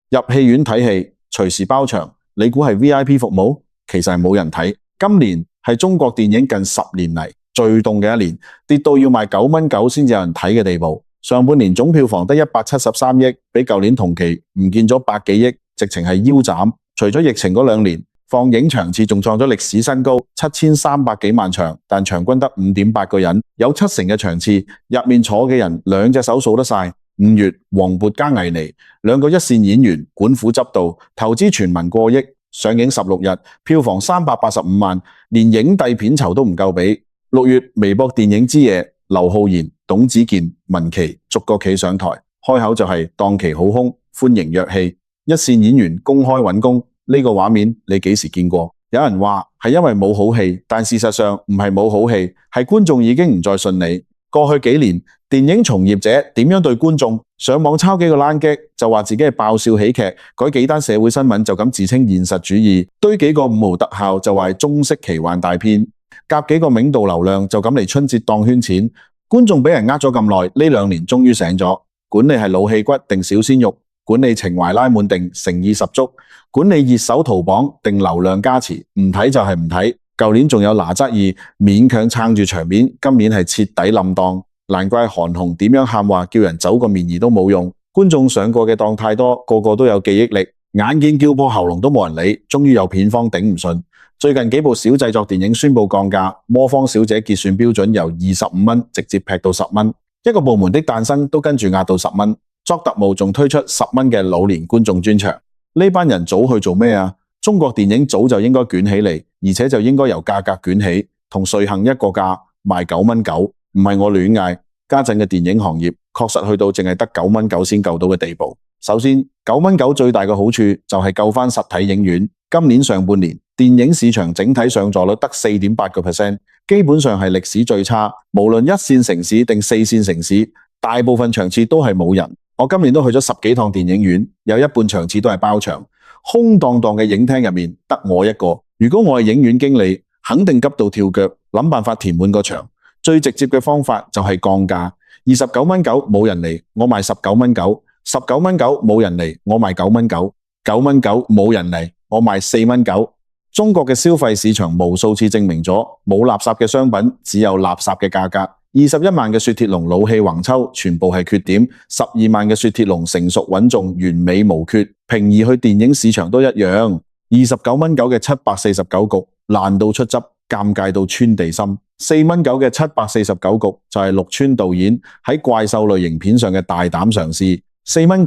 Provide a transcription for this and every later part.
入戲院睇戲隨時包場，你估係 VIP 服務？其實係冇人睇。今年係中國電影近10年嚟最凍嘅一年，跌到要賣9.9蚊先至有人睇嘅地步。上半年總票房得173億，比舊年同期唔見咗百幾億，直情係腰斬。除咗疫情嗰2年，放映場次仲創咗歷史新高，7300幾萬場，但場均得5.8個人，有70%嘅場次入面坐嘅人2隻手數得晒。5月，黃渤加倪妮兩個一線演員管虎執導，投資傳聞過億，上映16日，票房385萬，連影帝片酬都唔夠比。6月，微博電影之夜，劉昊然、董子健、文琪逐個企上台，開口就係檔期好空，歡迎約戲，一線演員公開揾工，呢個畫面你幾時見過？有人話係因為冇好戲，但事實上唔係冇好戲，係觀眾已經唔再信你。過去幾年，電影從業者點樣對觀眾？上網抄幾個爛 gag 就話自己係爆笑喜劇，改幾單社會新聞就咁自稱現實主義，堆幾個5毛特效就話係中式奇幻大片，夾幾個冥道流量就咁嚟春節當圈錢。觀眾俾人呃咗咁耐，呢2年終於醒咗，管你係老戲骨定小鮮肉，管你情懷拉滿定誠意十足，管你熱搜淘榜定流量加持，唔睇就係唔睇。舊年仲有哪吒2勉強撐住場面，今年係徹底冧檔，難怪韓紅點樣喊話叫人走個面兒都冇用。觀眾上過嘅檔太多，個個都有記憶力，眼見叫破喉嚨都冇人理，終於有片方頂唔順。最近幾部小製作電影宣布降價，魔方小姐結算標準由25蚊直接劈到10蚊，一個部門的誕生都跟住壓到10蚊。作特務仲推出10蚊嘅老年觀眾專場，呢班人早去做咩啊？中國電影早就應該捲起嚟，而且就應該由價格捲起，同瑞幸一個價賣9.9蚊，唔係我亂嗌。家陣嘅電影行業確實去到淨係得9.9蚊先救到嘅地步。首先，9.9蚊最大嘅好處就係救翻實體影院。今年上半年電影市場整體上座率得 4.8%， 基本上係歷史最差。無論1線城市定4線城市，大部分場次都係冇人。我今年都去咗10幾趟電影院，有一半場次都係包場。空蕩蕩嘅影廳入面得我一個，如果我係影院經理，肯定急到跳腳，諗辦法填滿個場。最直接嘅方法就係降價，29.9蚊冇人嚟，我賣19.9蚊；19.9蚊冇人嚟，我賣9.9蚊；9.9蚊冇人嚟，我賣4.9蚊。中國嘅消費市場無數次證明咗，冇垃圾嘅商品，只有垃圾嘅價格。21萬嘅雪鐵龍老氣橫秋，全部係缺點；12萬嘅雪鐵龍成熟穩重，完美無缺。平移去電影市場都一樣，29.9蚊嘅749局爛到出汁，尷尬到穿地心。4.9蚊嘅749局就係陸川導演喺怪獸類型片上嘅大膽嘗試。4.9蚊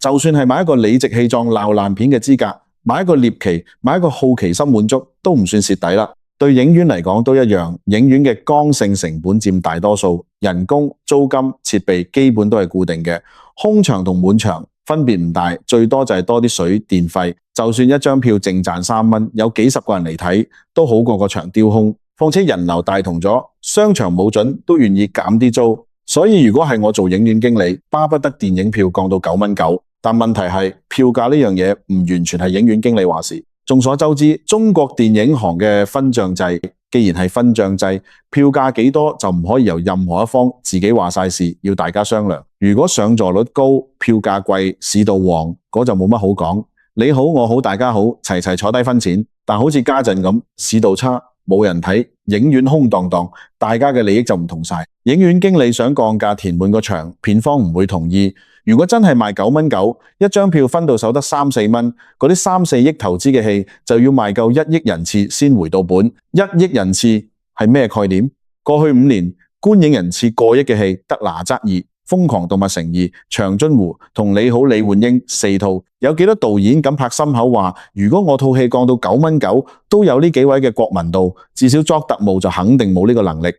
就算係買一個理直氣壯鬧爛片嘅資格，買一個獵奇，買一個好奇心滿足，都唔算蝕底啦。對影院嚟講都一樣，影院嘅剛性成本佔大多數，人工、租金、設備基本都係固定嘅，空場同滿場分別唔大，最多就係多啲水電費。就算一張票淨賺3蚊，有幾十個人嚟睇，都好過個場丟空。況且人流大同咗，商場冇準都願意減啲租。所以如果係我做影院經理，巴不得電影票降到9.9蚊。但問題係票價呢樣嘢唔完全係影院經理話事。眾所周知，中國電影行嘅分賬制，既然係分賬制，票價幾多就唔可以由任何一方自己話晒事，要大家商量。如果上座率高，票價貴，市道旺，嗰就冇乜好講。你好我好大家好，齊齊坐低分錢。但好似家陣咁，市道差，冇人睇，影院空蕩蕩，大家嘅利益就唔同晒。影院經理想降價填滿個場，片方唔會同意。如果真係賣9.9蚊，一張票分到手得3-4蚊，嗰啲3-4億投資嘅戲就要賣夠1億人次先回到本。1億人次係咩概念？過去5年觀影人次過億嘅戲得哪吒2、瘋狂動物城2、長津湖同你好李煥英4套。有幾多導演敢拍心口話，如果我套戲降到9.9蚊，都有呢幾位嘅國民度，至少作特務就肯定冇呢個能力。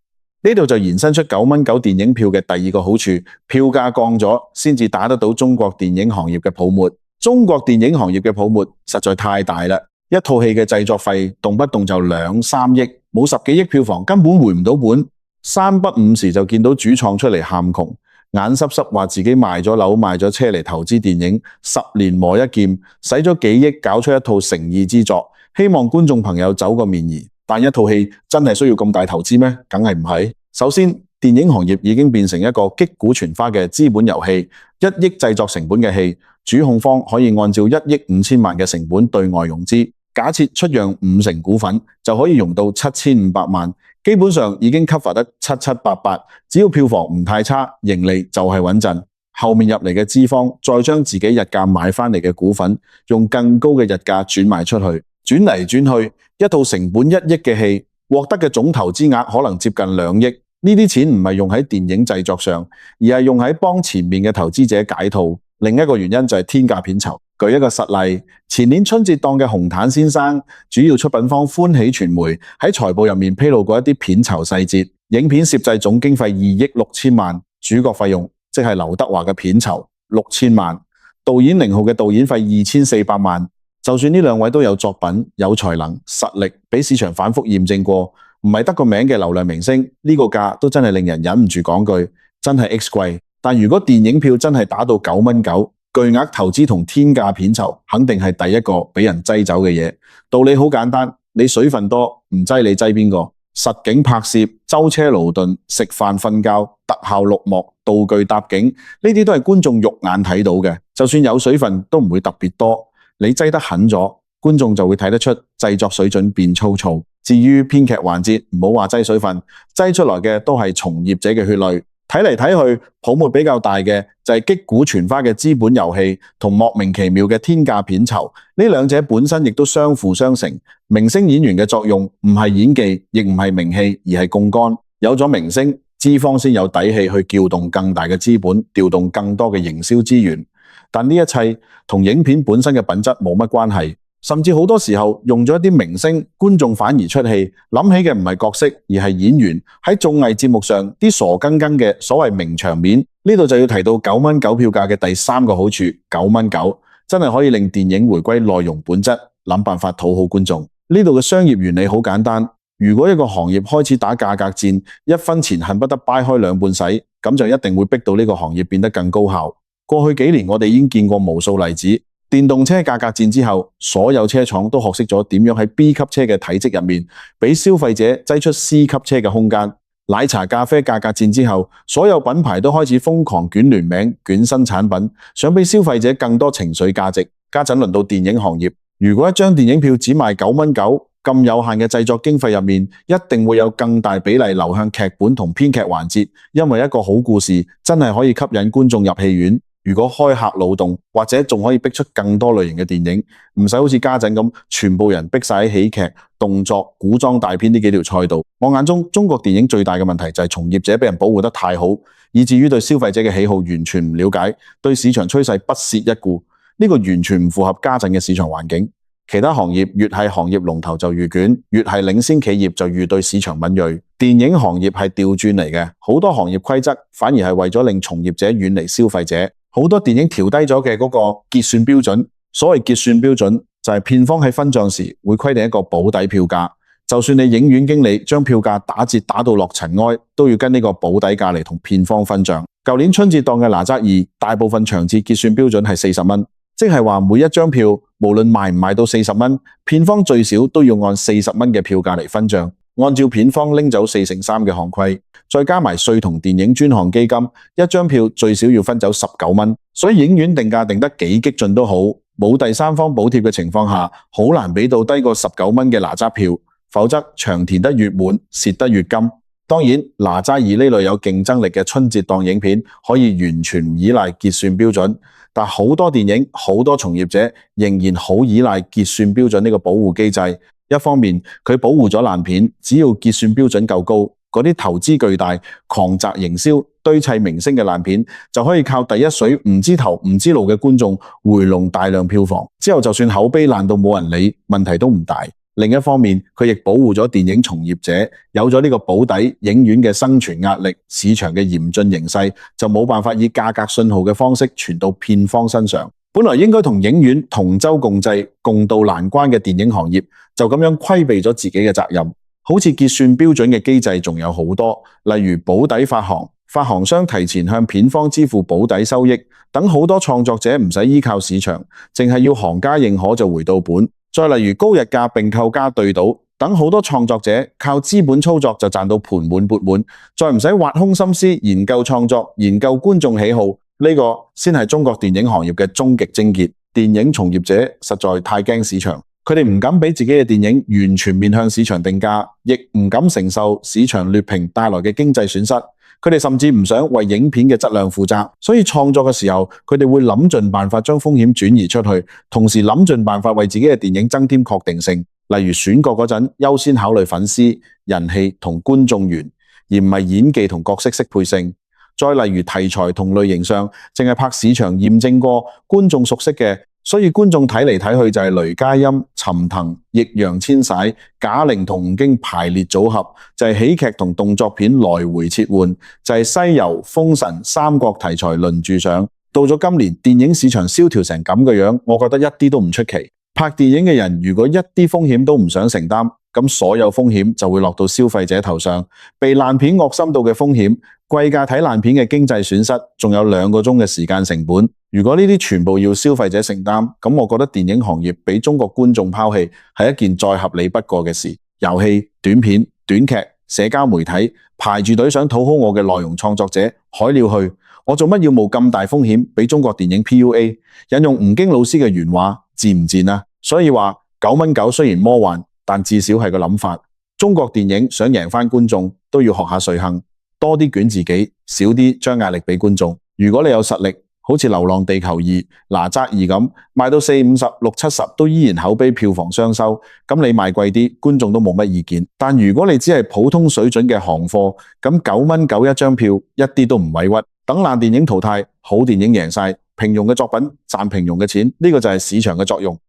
呢度就延伸出9.9蚊電影票嘅第二個好處，票價降咗先至打得到中國電影行業嘅泡沫。中國電影行業嘅泡沫實在太大啦，一套戲嘅製作費動不動就2-3億，冇10幾億票房根本回唔到本。3不5時就見到主創出嚟喊窮，眼濕濕話自己賣咗樓賣咗車嚟投資電影，10年磨一劍，使咗幾億搞出一套誠意之作，希望觀眾朋友走個面兒。但一套戲真係需要咁大投資咩？梗係唔係。首先，電影行業已經變成一個擊鼓傳花嘅資本遊戲，1億製作成本嘅戲，主控方可以按照1億5千萬嘅成本對外融資，假設出讓50%股份，就可以融到7500萬，基本上已經 cover 得七七八八，只要票房唔太差，盈利就係穩陣。後面入嚟嘅資方再將自己日價買翻嚟嘅股份，用更高嘅日價轉賣出去，轉嚟轉去，一套成本1億嘅戲，獲得嘅總投資額可能接近2億。呢啲錢唔係用喺電影製作上，而係用喺幫前面嘅投資者解套。另一個原因就係天價片酬。舉一個實例，前年春節檔嘅紅毯先生，主要出品方歡喜傳媒喺財報入面披露過一啲片酬細節。影片攝製總經費2億6千萬，主角費用即係劉德華嘅片酬6000萬，導演寧浩嘅導演費2400萬。就算呢兩位都有作品、有才能、實力，俾市場反覆驗證過，唔係得個名嘅流量明星，呢個價都真係令人忍唔住講句，真係 X 貴。但如果電影票真係打到9蚊9，巨額投資同天價片酬，肯定係第一個俾人擠走嘅嘢。道理好簡單，你水分多，唔擠你擠邊個？實景拍攝、舟車勞頓、食飯瞓覺、特效綠幕、道具搭景，呢啲都係觀眾肉眼睇到嘅。就算有水分，都唔會特別多。你擠得狠咗，觀眾就會睇得出製作水準變粗糙。至於編劇環節，唔好話擠水分，擠出來嘅都係從業者嘅血淚。睇嚟睇去，泡沫比較大嘅就係擊鼓傳花嘅資本遊戲同莫名其妙嘅天價片酬。呢兩者本身亦都相輔相成。明星演員嘅作用唔係演技，亦唔係名氣，而係槓桿。有咗明星，資方先有底氣去調動更大嘅資本，調動更多嘅營銷資源。但呢一切同影片本身嘅品質冇乜關係。甚至好多時候用咗一啲明星，觀眾反而出戲，諗起嘅唔係角色，而係演員。喺綜藝節目上啲傻更更嘅所謂名場面，呢度就要提到9蚊9票價嘅第3個好處，9蚊9真係可以令電影回歸內容本質，諗辦法討好觀眾。呢度嘅商業原理好簡單，如果一個行業開始打價格戰，1分錢恨不得掰開2半使，咁就一定會逼到呢個行業變得更高效。過去幾年我哋已經見過無數例子。電動車價格戰之後，所有車廠都學識咗點樣喺 B 級車嘅體積入面，俾消費者擠出 C 級車嘅空間。奶茶咖啡價格戰之後，所有品牌都開始瘋狂捲聯名、捲新產品，想俾消費者更多情緒價值。家陣輪到電影行業，如果一張電影票只賣9蚊9，咁有限嘅製作經費入面，一定會有更大比例流向劇本同編劇環節，因為一個好故事真係可以吸引觀眾入戲院。如果開客腦洞，或者仲可以逼出更多類型嘅電影，唔使好似家陣咁，全部人逼晒喺喜劇、動作、古裝大片呢幾條賽道。我眼中，中國電影最大嘅問題就係從業者俾人保護得太好，以至於對消費者嘅喜好完全唔了解，對市場趨勢不屑一顧。呢個完全唔符合家陣嘅市場環境。其他行業越係行業龍頭就越捲，越係領先企業就越對市場敏銳。電影行業係調轉嚟嘅，好多行業規則反而係為咗令從業者遠離消費者。好多電影調低咗嘅嗰個結算標準，所謂結算標準就係片方喺分賬時會規定一個保底票價，就算你影院經理將票價打折打到落塵埃，都要跟呢個保底價嚟同片方分賬。舊年春節檔嘅哪吒2，大部分場次結算標準係40蚊，即係話每一張票無論賣唔賣到40蚊，片方最少都要按40蚊嘅票價嚟分賬。按照片方拎走4/3嘅行規，再加埋稅同電影專項基金，一張票最少要分走19蚊。所以影院定價定得幾激進都好，冇第三方補貼嘅情況下，好難俾到低過19蚊嘅哪吒票，否則場填得越滿，蝕得越金。當然，哪吒2呢類有競爭力嘅春節檔影片可以完全唔依賴結算標準，但好多電影、好多從業者仍然好依賴結算標準呢個保護機制。一方面，佢保護咗爛片，只要結算標準夠高，嗰啲投資巨大、狂砸營銷、堆砌明星嘅爛片，就可以靠第一水唔知頭唔知路嘅觀眾回籠大量票房。之後就算口碑爛到冇人理，問題都唔大。另一方面，佢亦保護咗電影從業者，有咗呢個保底，影院嘅生存壓力、市場嘅嚴峻形勢，就冇辦法以價格信號嘅方式傳到片方身上。本來應該同影院同舟共濟、共度難關嘅電影行業，就咁樣規避咗自己嘅責任。好似結算標準嘅機制仲有好多，例如保底發行，發行商提前向片方支付保底收益，等好多創作者唔使依靠市場，淨係要行家認可就回到本。再例如高日價並購加對賭，等好多創作者靠資本操作就賺到盤滿缽滿，再唔使挖空心思研究創作、研究觀眾喜好，呢個先係中國電影行業嘅終極症結。電影從業者實在太驚市場，佢哋唔敢俾自己嘅電影完全面向市場定價，亦唔敢承受市場劣評帶來嘅經濟損失。佢哋甚至唔想為影片嘅質量負責，所以創作嘅時候，佢哋會諗盡辦法將風險轉移出去，同時諗盡辦法為自己嘅電影增添確定性。例如選角嗰陣，優先考慮粉絲、人氣同觀眾緣，而唔係演技同角色適配性。再例如題材同類型上，淨係拍市場驗證過、觀眾熟悉嘅，所以觀眾睇嚟睇去就係雷佳音、陳騰、易烊千璽、賈玲同吳京排列組合，就係喜劇同動作片來回切換，就係西遊、封神、三國題材輪住上。到咗今年，電影市場蕭條成咁嘅樣，我覺得一啲都唔出奇。拍電影嘅人如果一啲風險都唔想承擔，咁所有風險就會落到消費者頭上。被爛片惡心到嘅風險，貴價睇爛片嘅經濟損失，仲有2個鐘嘅時間成本。如果呢啲全部要消費者承擔，咁我覺得電影行業俾中國觀眾拋棄係一件再合理不過嘅事。遊戲、短片、短劇、社交媒體排住隊想討好我嘅內容創作者，海了去！我做乜要冒咁大風險俾中國電影 PUA？ 引用吳京老師嘅原話，賤唔賤啊？所以話9.9雖然魔幻，但至少係個諗法。中國電影想贏翻觀眾，都要學下瑞幸，多啲捲自己，少啲將壓力俾觀眾。如果你有實力，好似《流浪地球2》、《哪吒2》咁，賣到40、50、60、70都依然口碑票房雙收，咁你賣貴啲，觀眾都冇乜意見。但如果你只係普通水準嘅行貨，咁9.9一張票，一啲都唔委屈。等爛電影淘汰，好電影贏晒，平庸嘅作品賺平庸嘅錢，呢個就係市場嘅作用。